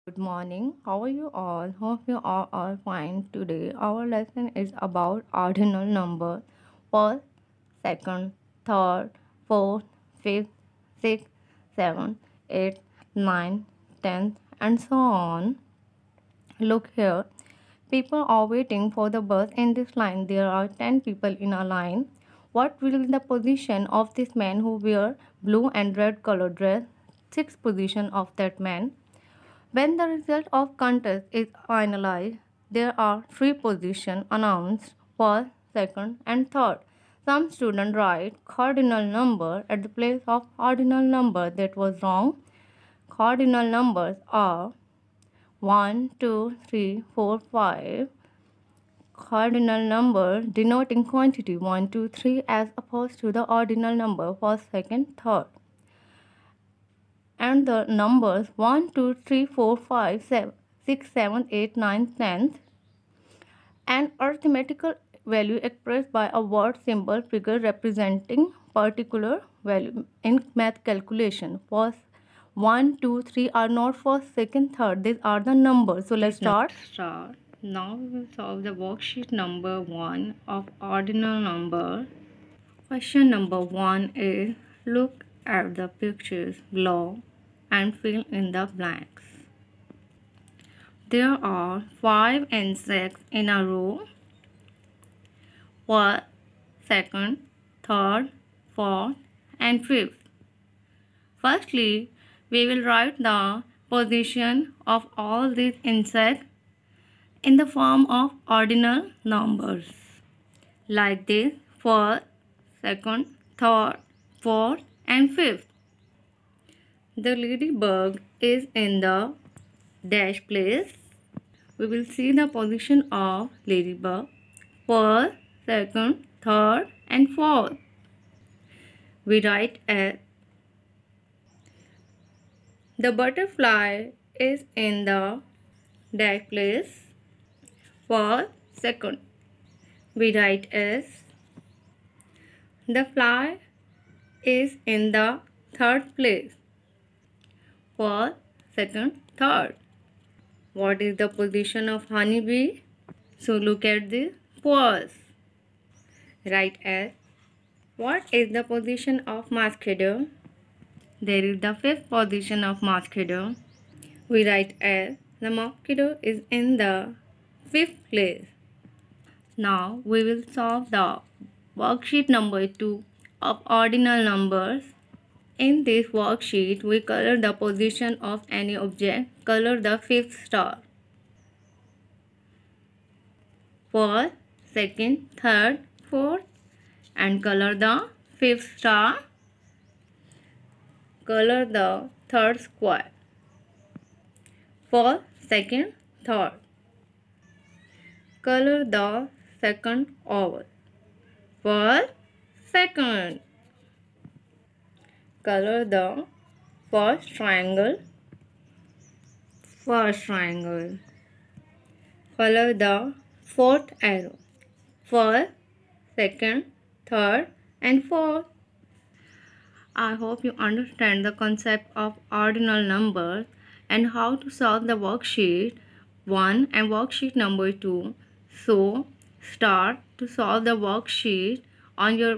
Good morning. How are you all? Hope you are all fine today. Our lesson is about ordinal number first, second, third, fourth, fifth, sixth, seventh, eighth, ninth, tenth, and so on. Look here. People are waiting for the bus in this line. There are 10 people in a line. What will be the position of this man who wear blue and red colored dress? Sixth position of that man. When the result of contest is finalized, there are three positions announced: first, second, and third. Some students write cardinal number at the place of ordinal number. That was wrong. Cardinal numbers are 1, 2, 3, 4, 5. Cardinal number denoting quantity 1, 2, 3 as opposed to the ordinal number first, second, third. And the numbers 1, 2, 3, 4, 5, 7, 6, 7, 8, 9, 10, an arithmetical value expressed by a word, symbol, figure representing particular value in math calculation. First, 1, 2, 3 are not first, second, third. These are the numbers. So let's start. Now we will solve the worksheet number 1 of ordinal number. Question number 1 is look at the pictures below and fill in the blanks. There are 5 insects in a row. First, second, third, fourth, and fifth. Firstly, we will write the position of all these insects in the form of ordinal numbers. Like this: first, second, third, fourth, and fifth. The ladybug is in the dash place. We will see the position of ladybug: first, second, third, and fourth. We write as the butterfly is in the dash place. First, second. We write as the fly is in the third place. First, second, third. What is the position of honeybee? So look at this pause. Write as what is the position of mosquito? There is the fifth position of mosquito. We write as the mosquito is in the fifth place. Now we will solve the worksheet number 2 of ordinal numbers. In this worksheet, we color the position of any object. Color the fifth star. First, second, third, fourth, and color the fifth star. Color the third square. First, second, third. Color the second oval. First, second. Color the first triangle. First triangle. Color the fourth arrow. First, second, third, and fourth. I hope you understand the concept of ordinal numbers and how to solve the worksheet 1 and worksheet number 2. So, start to solve the worksheet from your